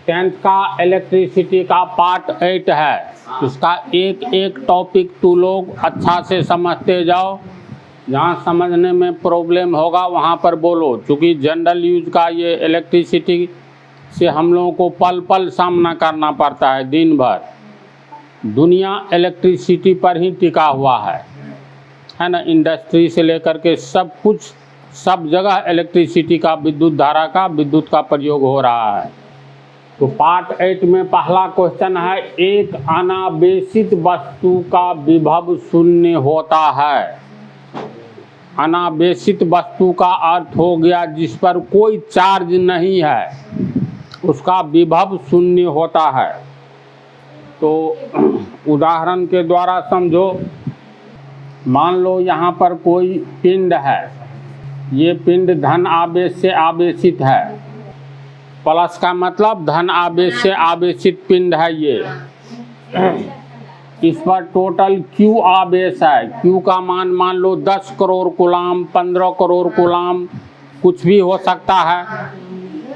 10th का electricity का part 8 है। इसका एक एक टॉपिक तू लोग अच्छा से समझते जाओ। जहाँ समझने में प्रॉब्लम होगा वहाँ पर बोलो, क्योंकि जनरल यूज का ये इलेक्ट्रिसिटी से हम लोगों को पल पल सामना करना पड़ता है। दिन भर दुनिया इलेक्ट्रिसिटी पर ही टिका हुआ है ना। इंडस्ट्री से लेकर के सब कुछ, सब जगह इलेक्ट्रिसिटी का, विद्युत धारा का, विद्युत का प्रयोग हो रहा है। तो पार्ट 8 में पहला क्वेश्चन है, एक अनावेशित वस्तु का विभव शून्य होता है। अनावेशित वस्तु का अर्थ हो गया जिस पर कोई चार्ज नहीं है, उसका विभव शून्य होता है। तो उदाहरण के द्वारा समझो, मान लो यहाँ पर कोई पिंड है, ये पिंड धन आवेश से आवेशित है। प्लस का मतलब धन आवेश से आवेशित पिंड है ये। इस पर टोटल Q आवेश है। Q का मान लो 10 करोड़ कूलाम, 15 करोड़ कूलाम, कुछ भी हो सकता है।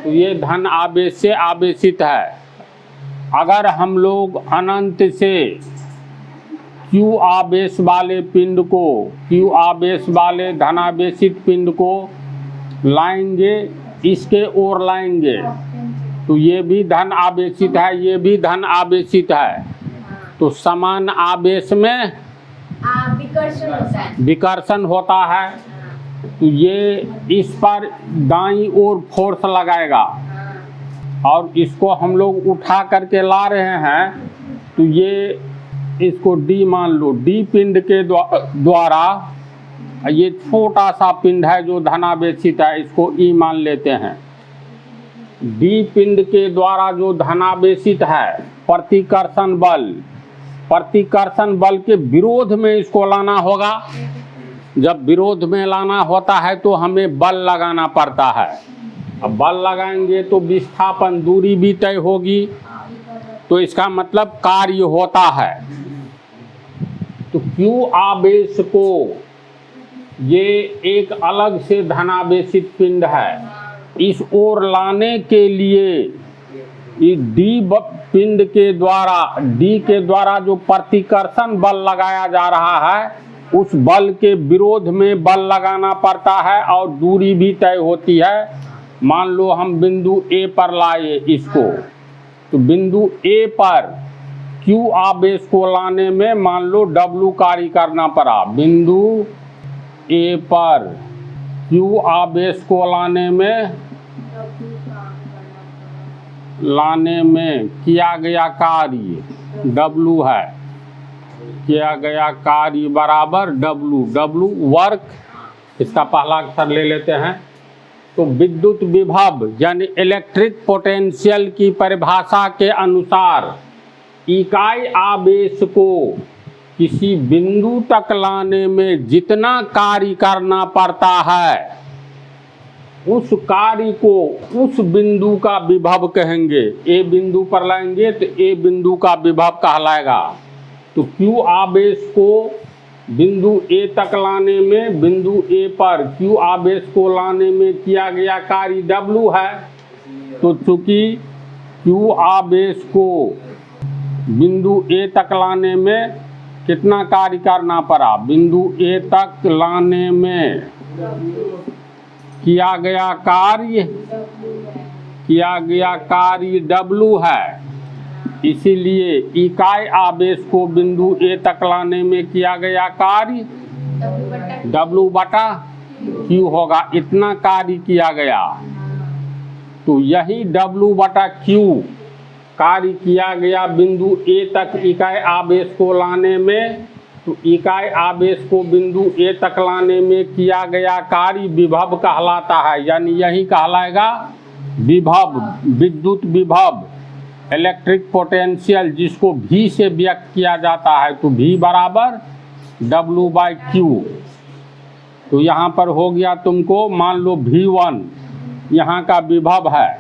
तो ये धन आवेश से आवेशित है। अगर हम लोग अनंत से Q आवेश वाले पिंड को, Q आवेश वाले धनावेशित पिंड को लाएंगे, इसके ओर लाएंगे, तो ये भी धन आवेशित है, ये भी धन आवेशित है। तो समान आवेश में विकर्षण होता है। तो ये इस पर दाईं ओर फोर्स लगाएगा और इसको हम लोग उठा करके ला रहे हैं। तो ये इसको D मान लो, D पिंड के द्वारा, ये छोटा सा पिंड है जो धनावेशित है, इसको E मान लेते हैं। D पिंड के द्वारा जो धनावेशित है, प्रतिकर्षण बल, प्रतिकर्षण बल के विरोध में इसको लाना होगा। जब विरोध में लाना होता है तो हमें बल लगाना पड़ता है। अब बल लगाएंगे तो विस्थापन, दूरी भी तय होगी। तो इसका मतलब कार्य होता है। तो Q आवेश को, ये एक अलग से धनावेशित पिंड है, इस ओर लाने के लिए इस D पिंड के द्वारा, D के द्वारा जो प्रतिकर्षण बल लगाया जा रहा है, उस बल के विरोध में बल लगाना पड़ता है और दूरी भी तय होती है। मान लो हम बिंदु A पर लाए इसको, तो बिंदु A पर Q आवेश को लाने में मान लो W कार्य करना पड़ा। बिंदु A पर Q आवेश को लाने में किया गया कार्य W है, किया गया कार्य बराबर W वर्क। इसका पहला अक्षर ले लेते हैं। तो विद्युत विभव यानी इलेक्ट्रिक पोटेंशियल की परिभाषा के अनुसार इकाई आवेश को किसी बिंदु तक लाने में जितना कार्य करना पड़ता है, उस कार्य को उस बिंदु का विभव कहेंगे। A बिंदु पर लाएंगे तो A बिंदु का विभव कहलाएगा। तो Q आवेश को बिंदु A तक लाने में, बिंदु A पर Q आवेश को लाने में किया गया कार्य W है। तो चूंकि Q आवेश को बिंदु A तक लाने में कितना कार्य करना पड़ा, बिंदु A तक लाने में किया गया कार्य W है। इसीलिए इकाई आवेश को बिंदु A तक लाने में किया गया कार्य W बटा Q होगा। इतना कार्य किया गया। तो यही W बटा Q कार्य किया गया बिंदु A तक इकाई आवेश को लाने में। तो इकाई आवेश को बिंदु A तक लाने में किया गया कार्य विभव कहलाता है। यानी यही कहलाएगा विभव, विद्युत विभव, इलेक्ट्रिक पोटेंशियल, जिसको V से व्यक्त किया जाता है। तो V बराबर W बाई Q। तो यहाँ पर हो गया तुमको, मान लो V1 यहाँ का विभव है,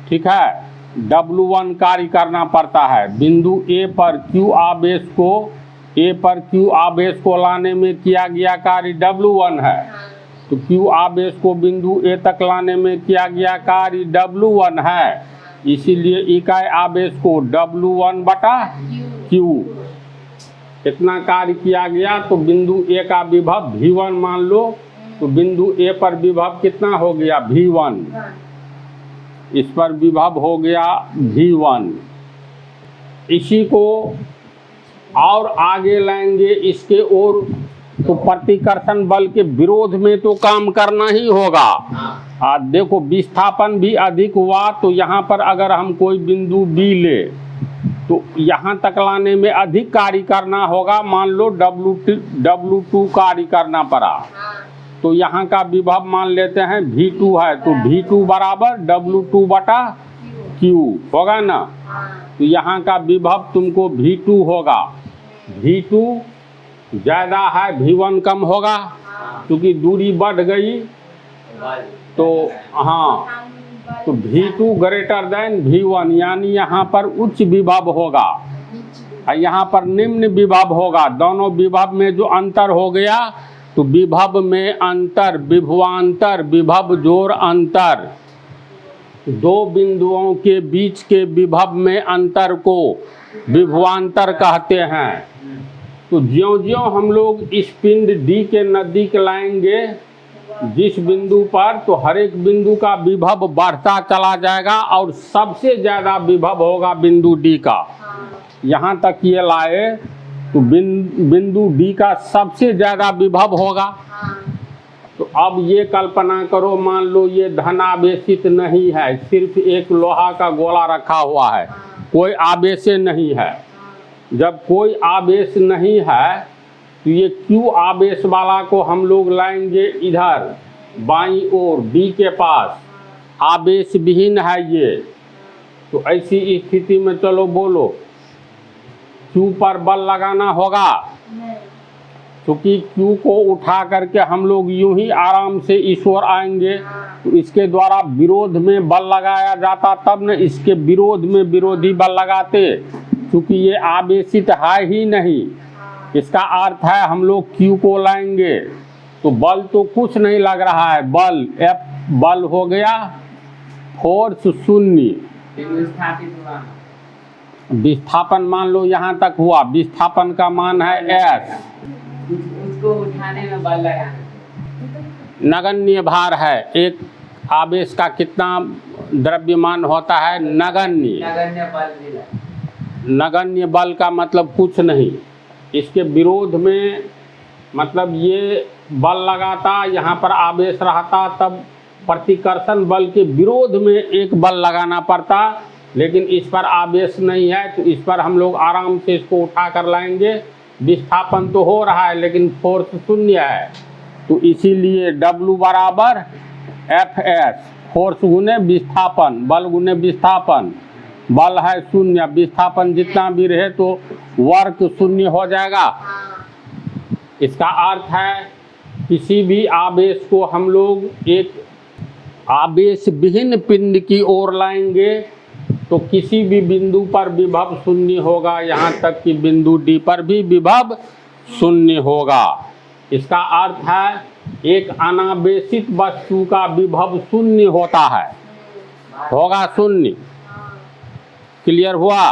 ठीक है। W1 कार्य करना पड़ता है। बिंदु A पर Q आवेश को लाने में किया गया कार्य W1 है। तो Q आवेश को बिंदु A तक लाने में किया गया कार्य W1 है। इसीलिए इकाई आवेश को W1 बटा Q इतना कार्य किया गया। तो बिंदु A का विभव V1 मान लो, तो बिंदु A पर विभव कितना हो गया V1, इस पर विभव हो गया V1। इसी को और आगे लाएंगे इसके ओर, तो प्रतिकर्षण बल के विरोध में तो काम करना ही होगा। देखो विस्थापन भी अधिक हुआ, तो यहाँ पर अगर हम कोई बिंदु B ले तो यहाँ तक लाने में अधिक कार्य करना होगा। मान लो W2 कार्य करना पड़ा, तो यहाँ का विभव मान लेते हैं V2 है, तो V2 बराबर W2 बटा Q होगा ना। तो यहाँ का विभव तुमको V2 होगा, V2 ज़्यादा है V1 कम होगा, क्योंकि दूरी बढ़ गई। तो हाँ, तो V2 ग्रेटर देन V1, यानी यहाँ पर उच्च विभव होगा और यहाँ पर निम्न विभव होगा। दोनों विभव में जो अंतर हो गया, तो विभव में अंतर, विभवांतर, विभव जोड़ अंतर, दो बिंदुओं के बीच के विभव में अंतर को विभवांतर कहते हैं। तो ज्यों-ज्यों हम लोग इस पिंड D के नज़दीक लाएंगे जिस बिंदु पर, तो हर एक बिंदु का विभव बढ़ता चला जाएगा और सबसे ज़्यादा विभव होगा बिंदु D का। यहाँ तक ये लाए तो बिंदु D का सबसे ज़्यादा विभव होगा। तो अब ये कल्पना करो, मान लो ये धन आवेशित नहीं है, सिर्फ एक लोहा का गोला रखा हुआ है, कोई आवेश नहीं है। जब कोई आवेश नहीं है तो ये Q आवेश वाला को हम लोग लाएंगे इधर बाईं ओर D के पास, आवेश विहीन है ये। तो ऐसी स्थिति में चलो बोलो Q पर बल लगाना होगा, क्योंकि Q को उठा करके हम लोग यूं ही आराम से इस ओर आएंगे, तो इसके द्वारा विरोध में बल लगाया जाता, तब न इसके विरोध में विरोधी बल लगाते, क्योंकि ये आवेशित है ही नहीं। इसका अर्थ है हम लोग Q को लाएंगे तो बल तो कुछ नहीं लग रहा है, बल F बल हो गया, फोर्स शून्य। विस्थापन मान लो यहाँ तक हुआ, विस्थापन का मान है S, उसको उठाने में बल लगाना। नगण्य भार है। एक आवेश का कितना द्रव्यमान होता है? नगण्य। नगण्य बल का मतलब कुछ नहीं, इसके विरोध में मतलब ये बल लगाता, यहाँ पर आवेश रहता, तब प्रतिकर्षण बल के विरोध में एक बल लगाना पड़ता, लेकिन इस पर आवेश नहीं है, तो इस पर हम लोग आराम से इसको उठा कर लाएंगे। विस्थापन तो हो रहा है लेकिन फोर्स शून्य है, तो इसीलिए W बराबर FS, फोर्स गुने विस्थापन, बल गुने विस्थापन। बल है शून्य, विस्थापन जितना भी रहे तो वर्क शून्य हो जाएगा। इसका अर्थ है किसी भी आवेश को हम लोग एक आवेश विहीन पिंड की ओर लाएंगे तो किसी भी बिंदु पर विभव शून्य होगा, यहाँ तक कि बिंदु D पर भी विभव शून्य होगा। इसका अर्थ है एक अनावेशित वस्तु का विभव शून्य होता है, होगा शून्य। क्लियर हुआ?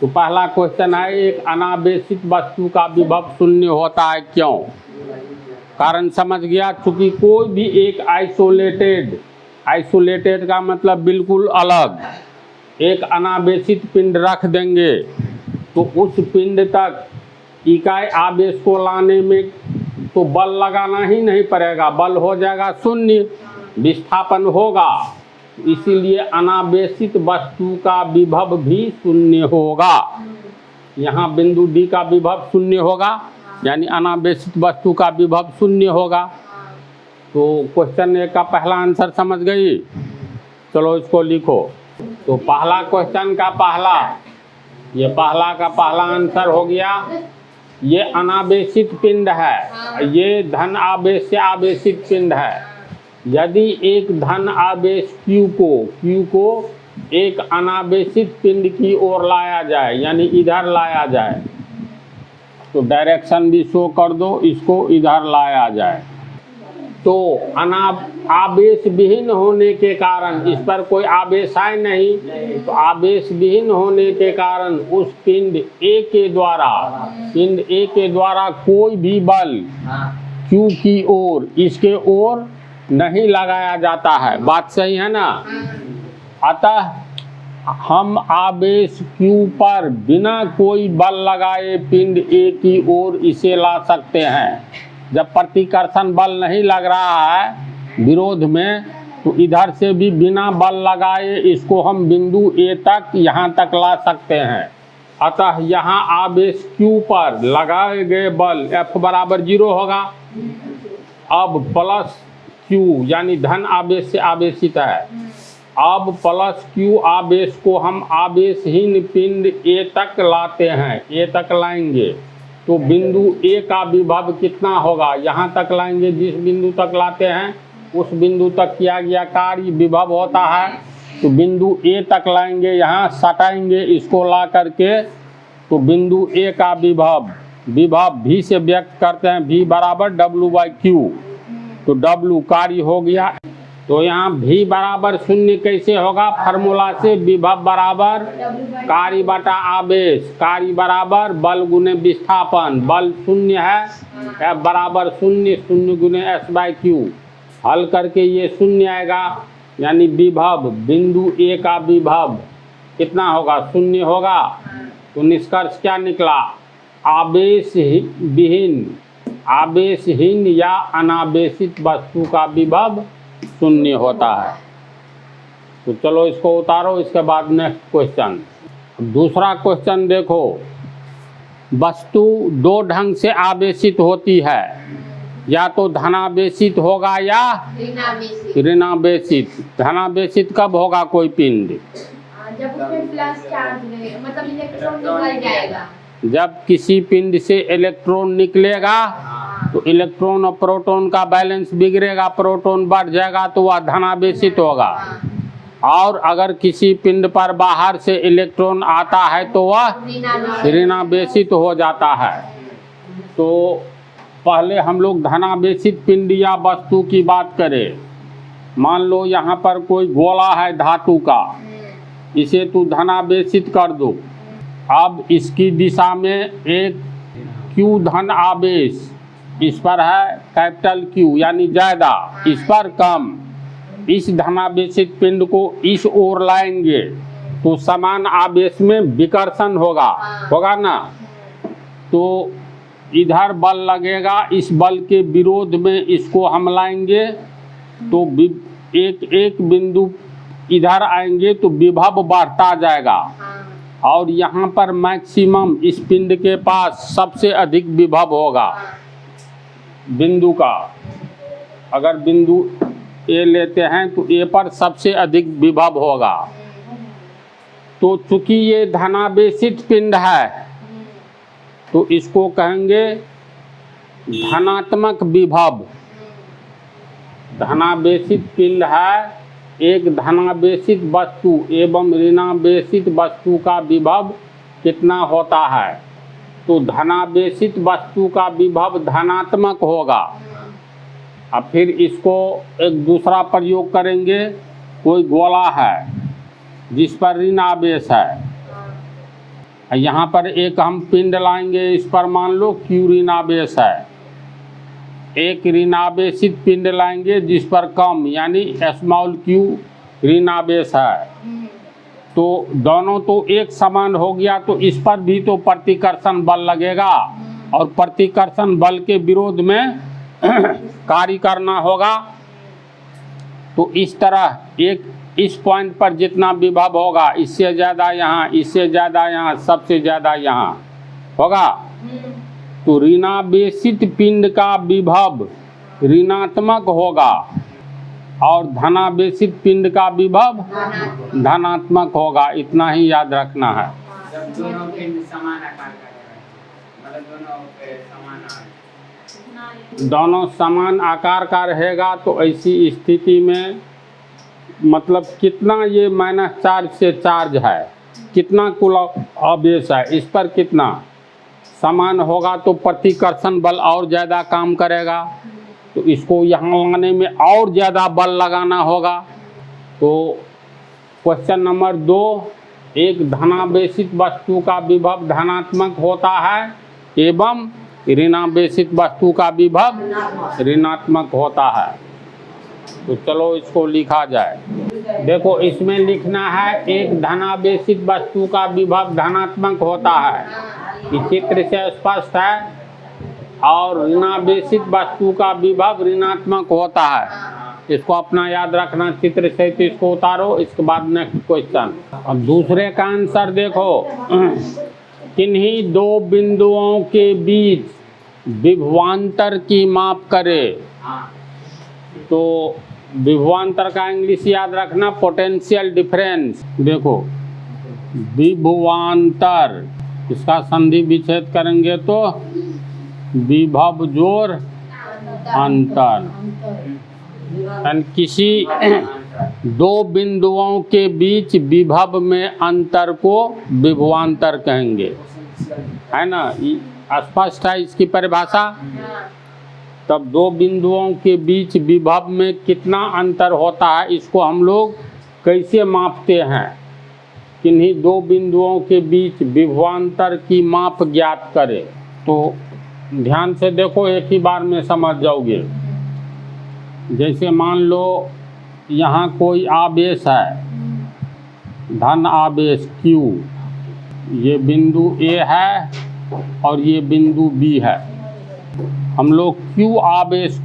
तो पहला क्वेश्चन है एक अनावेशित वस्तु का विभव शून्य होता है, क्यों? कारण समझ गया, चूंकि कोई भी एक आइसोलेटेड का मतलब बिल्कुल अलग, एक अनावेशित पिंड रख देंगे तो उस पिंड तक इकाई आवेश को लाने में तो बल लगाना ही नहीं पड़ेगा, बल हो जाएगा शून्य, विस्थापन होगा। इसीलिए अनावेशित वस्तु का विभव भी शून्य होगा। यहाँ बिंदु D का विभव शून्य होगा, यानी अनावेशित वस्तु का विभव शून्य होगा। तो क्वेश्चन ए का पहला आंसर समझ गई। चलो इसको लिखो। तो पहला क्वेश्चन का पहला, ये पहला का पहला आंसर हो गया। ये अनावेशित पिंड है, ये धन आवेश से आवेशित पिंड है। यदि एक धन आवेश Q को एक अनावेशित पिंड की ओर लाया जाए, यानी इधर लाया जाए, तो डायरेक्शन भी शो कर दो, इसको इधर लाया जाए, तो आवेश विहीन होने के कारण, इस पर कोई आवेश है नहीं, तो आवेश विहीन होने के कारण उस पिंड ए के द्वारा कोई भी बल Q की ओर, इसके ओर नहीं लगाया जाता है। बात सही है ना? अतः हम आवेश Q पर बिना कोई बल लगाए पिंड A की ओर इसे ला सकते हैं। जब प्रतिकर्षण बल नहीं लग रहा है विरोध में, तो इधर से भी बिना बल लगाए इसको हम बिंदु A तक, यहाँ तक ला सकते हैं। अतः यहाँ आवेश Q पर लगाए गए बल F बराबर 0 होगा। अब प्लस Q यानी धन आवेश से आवेशित है, अब प्लस Q आवेश को हम आवेशहीन पिंड A तक लाते हैं, A तक लाएंगे तो बिंदु A का विभव कितना होगा? यहाँ तक लाएंगे, जिस बिंदु तक लाते हैं उस बिंदु तक किया गया कार्य विभव होता है। तो बिंदु A तक लाएंगे, यहाँ सटाएंगे इसको ला करके, तो बिंदु A का विभव V से व्यक्त करते हैं, V बराबर W/Q। तो W कार्य हो गया। तो यहाँ V बराबर 0 कैसे होगा? फार्मूला से विभव बराबर कार्य बटा आवेश, कार्य बराबर बल गुने विस्थापन, बल 0 है, F बराबर 0, 0 गुने S/Q। हल करके ये 0 आएगा, यानी विभव बिंदु A का विभव कितना होगा? 0 होगा। तो निष्कर्ष क्या निकला? आवेशहीन या अनावेशित वस्तु का विभव 0 होता है। तो चलो इसको उतारो, इसके बाद नेक्स्ट क्वेश्चन। दूसरा क्वेश्चन देखो, वस्तु दो ढंग से आवेशित होती है, या तो धनावेशित होगा या ऋणावेशित। धनावेशित कब होगा कोई पिंड? जब उसमें प्लस चार्ज रहेगा, मतलब इलेक्ट्रॉन निकल जाएगा। जब किसी पिंड से इलेक्ट्रॉन निकलेगा तो इलेक्ट्रॉन और प्रोटॉन का बैलेंस बिगड़ेगा, प्रोटॉन बढ़ जाएगा तो वह धनावेशित होगा। और अगर किसी पिंड पर बाहर से इलेक्ट्रॉन आता है तो वह ऋणावेशित हो जाता है। तो पहले हम लोग धनावेशित पिंड या वस्तु की बात करें। मान लो यहाँ पर कोई गोला है धातु का, इसे तू धनावेशित कर दो। अब इसकी दिशा में एक Q धन आवेश इस पर है, कैपिटल Q यानी ज़्यादा, इस पर कम। इस धनावेशित पिंड को इस ओर लाएंगे तो समान आवेश में विकर्षण होगा ना। तो इधर बल लगेगा, इस बल के विरोध में इसको हम लाएंगे तो एक बिंदु इधर आएंगे तो विभव बढ़ता जाएगा। और यहाँ पर मैक्सिमम इस पिंड के पास सबसे अधिक विभव होगा बिंदु का। अगर बिंदु A लेते हैं तो A पर सबसे अधिक विभव होगा। तो चूंकि ये धनावेशित पिंड है तो इसको कहेंगे धनात्मक विभव। धनावेशित पिंड है, एक धनावेशित वस्तु एवं ऋणावेशित वस्तु का विभव कितना होता है? तो धनावेशित वस्तु का विभव धनात्मक होगा। अब फिर इसको एक दूसरा प्रयोग करेंगे। कोई गोला है जिस पर ऋण आवेश है, यहाँ पर एक हम पिंड लाएंगे, इस पर मान लो Q ऋण आवेश है। एक ऋणावेशित पिंड लाएंगे जिस पर कम यानी स्मॉल Q ऋण आवेश है। तो दोनों तो एक समान हो गया, तो इस पर भी तो प्रतिकर्षण बल लगेगा और प्रतिकर्षण बल के विरोध में कार्य करना होगा। तो इस तरह एक इस पॉइंट पर जितना विभव होगा, इससे ज़्यादा यहाँ, इससे ज़्यादा यहाँ, सबसे ज़्यादा यहाँ होगा। तो ऋणावेशित पिंड का विभव ऋणात्मक होगा और धनावेशित पिंड का विभव धनात्मक होगा। इतना ही याद रखना है। जब दोनों पिंड समान आकार का रहेगा, मतलब दोनों समान आकार का रहेगा तो ऐसी स्थिति में मतलब कितना ये माइनस चार्ज से चार्ज है, कितना कुल आवेश है, इस पर कितना समान होगा तो प्रतिकर्षण बल और ज़्यादा काम करेगा। तो इसको यहाँ लाने में और ज़्यादा बल लगाना होगा। तो क्वेश्चन नंबर 2, एक धनावेशित वस्तु का विभव धनात्मक होता है एवं ऋणावेशित वस्तु का विभव ऋणात्मक होता है। तो चलो इसको लिखा जाए। देखो इसमें लिखना है एक धनावेशित वस्तु का विभव धनात्मक होता है, इस चित्र से स्पष्ट है, और ऋणावेशित वस्तु का विभव ऋणात्मक होता है। इसको अपना याद रखना, चित्र से तो इसको उतारो। इसके बाद नेक्स्ट क्वेश्चन। अब दूसरे का आंसर देखो, किन्हीं दो बिंदुओं के बीच विभवांतर की माप करे। तो विभवांतर का इंग्लिश याद रखना, पोटेंशियल डिफरेंस। देखो विभवांतर, इसका संधि विच्छेद करेंगे तो विभव जोड़ अंतर। किसी दो बिंदुओं के बीच विभव में अंतर को विभवांतर कहेंगे, है ना। स्पष्ट है इसकी परिभाषा। तब दो बिंदुओं के बीच विभव में कितना अंतर होता है, इसको हम लोग कैसे मापते हैं। किन्हीं दो बिंदुओं के बीच विभवांतर की माप ज्ञात करें। तो ध्यान से देखो, एक ही बार में समझ जाओगे। जैसे मान लो यहाँ कोई आवेश है, धन आवेश Q, ये बिंदु A है और ये बिंदु B है। हम लोग Q आवेश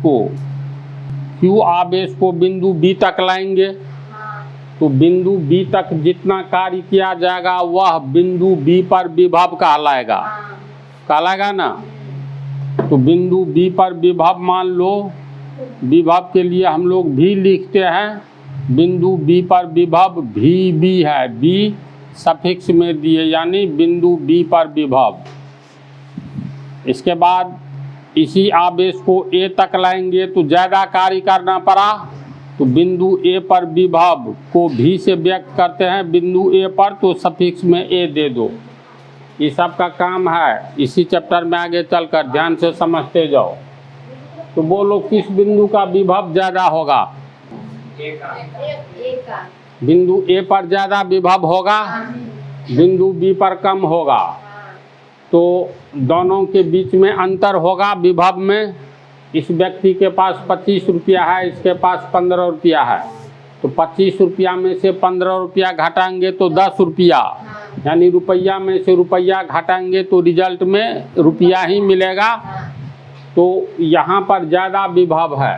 को बिंदु B तक लाएंगे, तो बिंदु B तक जितना कार्य किया जाएगा वह बिंदु B पर विभव कहलाएगा ना। तो बिंदु B पर विभव मान लो, विभव के लिए हम लोग भी लिखते हैं। बिंदु B पर विभव VB है, B सफिक्स में दिए, यानी बिंदु B पर विभव। इसके बाद इसी आवेश को A तक लाएंगे तो ज़्यादा कार्य करना पड़ा, तो बिंदु A पर विभव को V से व्यक्त करते हैं बिंदु A पर, तो सफिक्स में A दे दो। ये सब का काम है, इसी चैप्टर में आगे चलकर ध्यान से समझते जाओ। तो बोलो किस बिंदु का विभव ज़्यादा होगा? बिंदु A पर ज़्यादा विभव होगा, बिंदु B पर कम होगा। तो दोनों के बीच में अंतर होगा विभव में। इस व्यक्ति के पास 25 रुपया है, इसके पास 15 रुपया है, तो 25 रुपया में से 15 रुपया घटाएंगे तो 10 रुपया, यानी रुपया में से रुपया घटाएंगे तो रिजल्ट में रुपया ही मिलेगा। तो यहाँ पर ज़्यादा विभव है,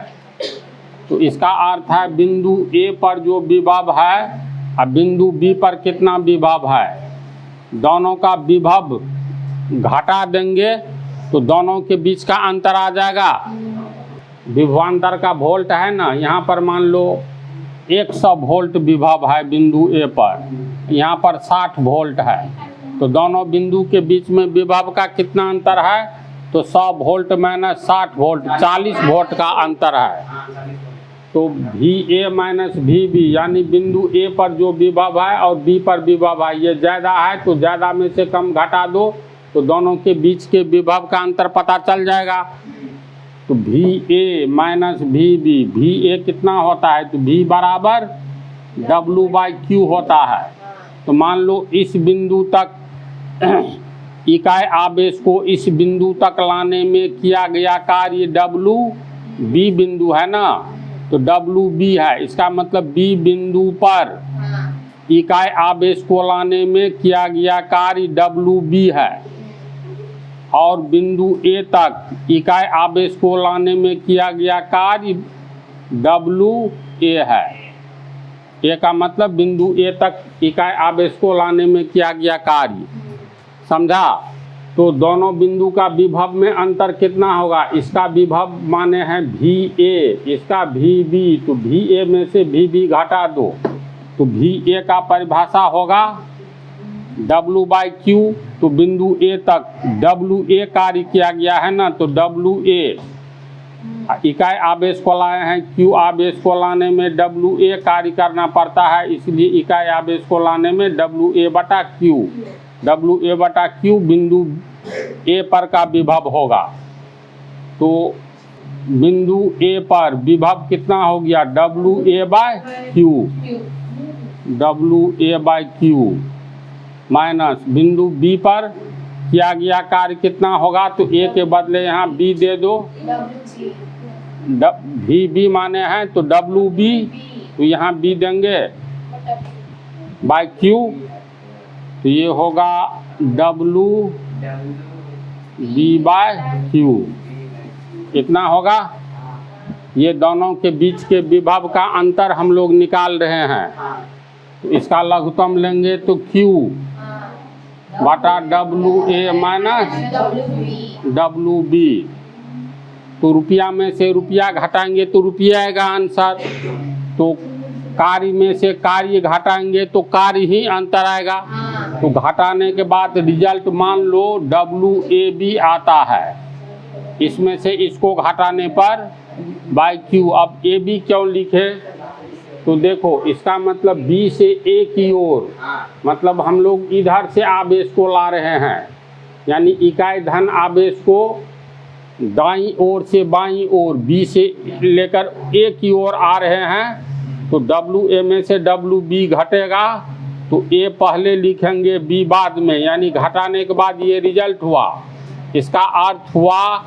तो इसका अर्थ है बिंदु A पर जो विभव है और बिंदु B पर कितना विभव है, दोनों का विभव घटा देंगे तो दोनों के बीच का अंतर आ जाएगा। विभवांतर का वोल्ट है ना, यहाँ पर मान लो 100 वोल्ट विभव है बिंदु A पर, यहाँ पर 60 वोल्ट है, तो दोनों बिंदु के बीच में विभव का कितना अंतर है, तो 100 वोल्ट माइनस 60 वोल्ट, 40 वोल्ट का अंतर है। तो VA माइनस VB, यानी बिंदु A पर जो विभव है और B पर विभव है ये ज़्यादा है, तो ज़्यादा में से कम घटा दो तो दोनों के बीच के विभव का अंतर पता चल जाएगा। तो VA माइनस VB, VA कितना होता है, तो V बराबर W/Q होता है। तो मान लो इस बिंदु तक इकाई आवेश को इस बिंदु तक लाने में किया गया कार्य WB बिंदु है ना, तो WB है, इसका मतलब B बिंदु पर इकाई आवेश को लाने में किया गया कार्य WB है, और बिंदु A तक इकाई आवेश को लाने में किया गया कार्य WA है। A का मतलब बिंदु A तक इकाई आवेश को लाने में किया गया कार्य, समझा। तो दोनों बिंदु का विभव में अंतर कितना होगा, इसका विभव माने हैं VA, इसका VB, तो VA में से VB घटा दो तो VA का परिभाषा होगा W/Q। तो बिंदु A तक WA कार्य किया गया है ना, तो WA इकाई आवेश को लाए हैं, Q आवेश को लाने में WA कार्य करना पड़ता है, इसलिए इकाई आवेश को लाने में WA/Q, WA/Q बिंदु A पर का विभव होगा। तो बिंदु ए पर विभव कितना हो गया WA/Q, WA/Q माइनस बिंदु बी पर किया गया कार्य कितना होगा, तो ए के बदले यहाँ बी दे दो, VB माने हैं तो WB, तो यहाँ बी देंगे बाय Q, तो ये होगा WB/Q, इतना होगा। ये दोनों के बीच के विभव का अंतर हम लोग निकाल रहे हैं, तो इसका लघुत्तम लेंगे तो Q बटा WA माइनस WB, तो रुपया में से रुपया घटाएंगे तो रुपया आएगा आंसर, तो कार्य में से कार्य घटाएंगे तो कार्य ही अंतर आएगा, तो घटाने के बाद रिजल्ट मान लो WAB आता है, इसमें से इसको घटाने पर बाय Q। अब AB क्यों लिखे, तो देखो इसका मतलब B से A की ओर, मतलब हम लोग इधर से आवेश को ला रहे हैं, यानी इकाई धन आवेश को दाईं ओर से बाईं ओर B से लेकर A की ओर आ रहे हैं, तो WA में से WB घटेगा, तो A पहले लिखेंगे B बाद में, यानी घटाने के बाद ये रिजल्ट हुआ। इसका अर्थ हुआ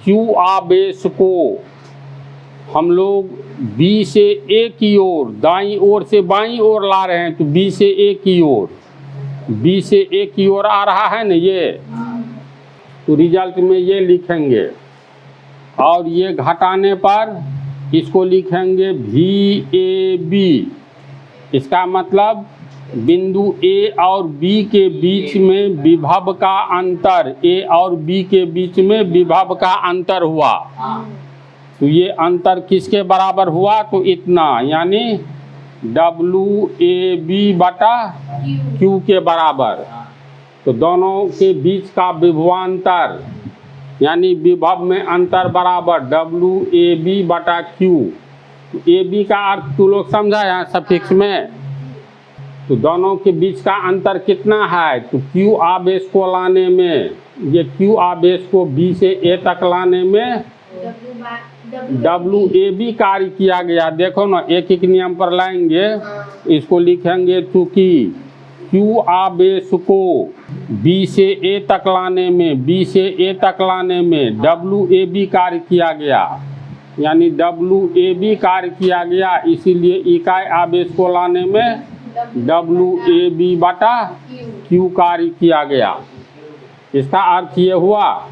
Q आवेश को हम लोग B से A की ओर, दाईं ओर से बाईं ओर ला रहे हैं, तो B से A की ओर, B से A की ओर आ रहा है ना ये, तो रिजल्ट में ये लिखेंगे, और ये घटाने पर इसको लिखेंगे VAB। इसका मतलब बिंदु A और B के बीच में विभव का अंतर, A और B के बीच में विभव का अंतर हुआ, तो ये अंतर किसके बराबर हुआ, तो इतना, यानी WAB/Q के बराबर। तो दोनों के बीच का विभवांतर यानी विभव में अंतर बराबर WAB/Q। तो AB का अर्थ तू लोग समझा यहाँ सफिक्स में, तो दोनों के बीच का अंतर कितना है, तो Q आवेश को लाने में, ये Q आवेश को B से A तक लाने में WAB कार्य किया गया। देखो ना, एक एक नियम पर लाएंगे, इसको लिखेंगे चूंकि Q आवेश को B से A तक लाने में, B से A तक लाने में WAB कार्य किया गया, यानी WAB कार्य किया गया, इसीलिए इकाई आवेश को लाने में WAB/Q कार्य किया गया। इसका अर्थ ये हुआ,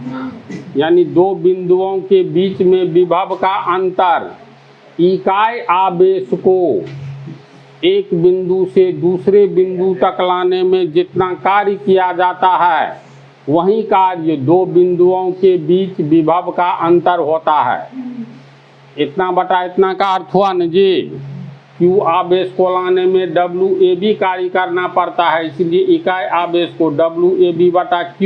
यानी दो बिंदुओं के बीच में विभव का अंतर इकाई आवेश को एक बिंदु से दूसरे बिंदु तक लाने में जितना कार्य किया जाता है, वही कार्य दो बिंदुओं के बीच विभव का अंतर होता है। इतना बटा इतना का अर्थ हुआ न जी। Q आवेश को लाने में WAB कार्य करना पड़ता है, इसलिए इकाई आवेश को WAB/Q।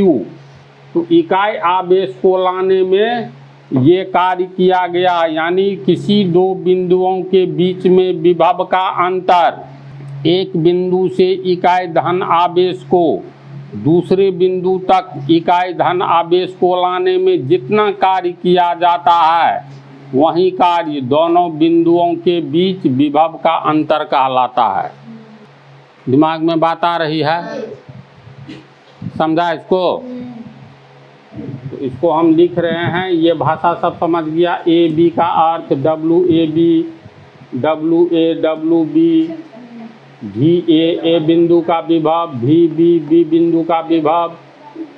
तो इकाई आवेश को लाने में ये कार्य किया गया, यानी किसी दो बिंदुओं के बीच में विभव का अंतर, एक बिंदु से इकाई धन आवेश को दूसरे बिंदु तक इकाई धन आवेश को लाने में जितना कार्य किया जाता है, वही कार्य दोनों बिंदुओं के बीच विभव का अंतर कहलाता है। दिमाग में बात आ रही है, समझा इसको? तो इसको हम लिख रहे हैं, ये भाषा सब समझ गया। AB का अर्थ WAB, WA WB, VA A बिंदु का विभव, VB B बिंदु का विभव,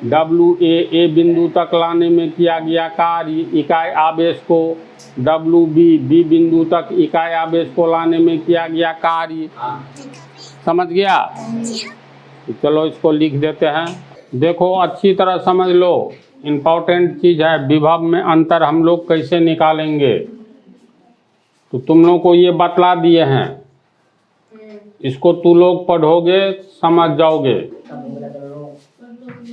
WA A बिंदु तक लाने में किया गया कार्य, इकाई आवेश को WB B बिंदु तक इकाई आवेश को लाने में किया गया कार्य। समझ गया? चलो इसको लिख देते हैं। देखो अच्छी तरह समझ लो, इम्पोर्टेंट चीज़ है, विभव में अंतर हम लोग कैसे निकालेंगे। तो तुम लोग को ये बतला दिए हैं, इसको तू लोग पढ़ोगे समझ जाओगे।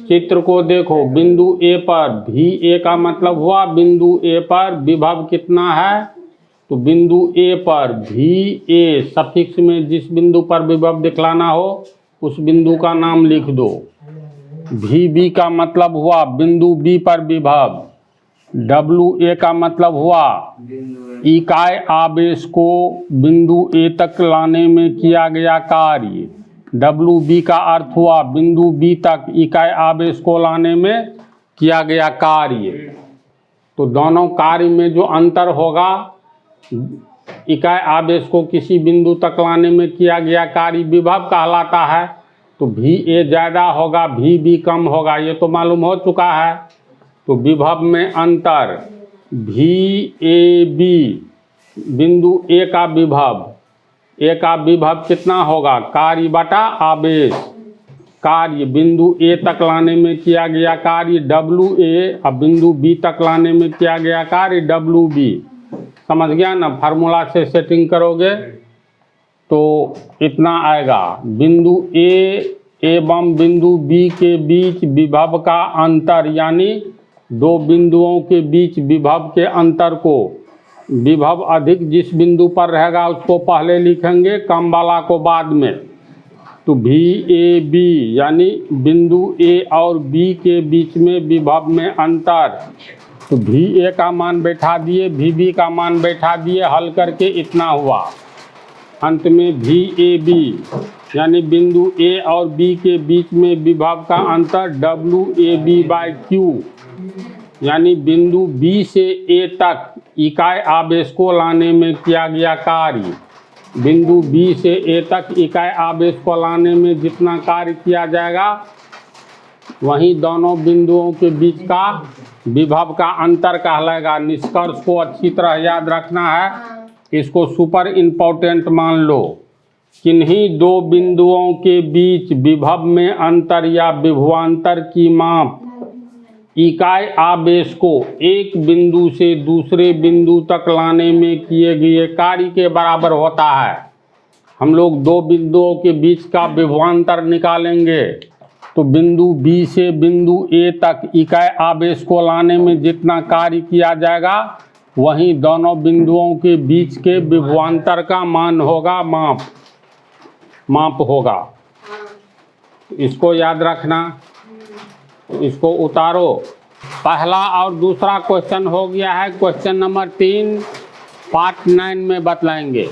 चित्र को देखो, बिंदु A पर VA का मतलब हुआ बिंदु A पर विभव कितना है, तो बिंदु A पर VA सफिक्स में जिस बिंदु पर विभव दिखलाना हो उस बिंदु का नाम लिख दो। VB का मतलब हुआ बिंदु B पर विभव, WA का मतलब हुआ इकाई आवेश को बिंदु A तक लाने में किया गया कार्य। WB का अर्थ हुआ बिंदु B तक इकाई आवेश को लाने में किया गया कार्य। तो दोनों कार्य में जो अंतर होगा, इकाई आवेश को किसी बिंदु तक लाने में किया गया कार्य विभव कहलाता है। तो VA ज़्यादा होगा, VB कम होगा, ये तो मालूम हो चुका है। तो विभव में अंतर VAB, बिंदु A का विभव, A का विभव कितना होगा, कार्य बटा आवेश। कार्य बिंदु A तक लाने में किया गया कार्य WA, और बिंदु B तक लाने में किया गया कार्य WB। समझ गया ना? फार्मूला से सेटिंग करोगे तो इतना आएगा। बिंदु A एवं बिंदु B के बीच विभव का अंतर, यानी दो बिंदुओं के बीच विभव के अंतर को, विभव अधिक जिस बिंदु पर रहेगा उसको पहले लिखेंगे, कम वाला को बाद में। तो VAB यानी बिंदु A और B के बीच में विभव में अंतर। तो VA का मान बैठा दिए, VB का मान बैठा दिए, हल करके इतना हुआ। अंत में VAB यानी बिंदु A और B के बीच में विभव का अंतर WAB/Q, यानी बिंदु B से A तक इकाई आवेश को लाने में किया गया कार्य। बिंदु B से A तक इकाई आवेश को लाने में जितना कार्य किया जाएगा, वहीं दोनों बिंदुओं के बीच का विभव का अंतर कहलाएगा। निष्कर्ष को अच्छी तरह याद रखना है, इसको सुपर इम्पोर्टेंट मान लो। किन्हीं दो बिंदुओं के बीच विभव में अंतर या विभवांतर की माप इकाई आवेश को एक बिंदु से दूसरे बिंदु तक लाने में किए गए कार्य के बराबर होता है। हम लोग दो बिंदुओं के बीच का विभवांतर निकालेंगे, तो बिंदु B से बिंदु A तक इकाई आवेश को लाने में जितना कार्य किया जाएगा, वहीं दोनों बिंदुओं के बीच के विभवांतर का मान होगा, माप होगा। इसको याद रखना, इसको उतारो। पहला और दूसरा क्वेश्चन हो गया है। क्वेश्चन नंबर 3 पार्ट 9 में बतलाएंगे।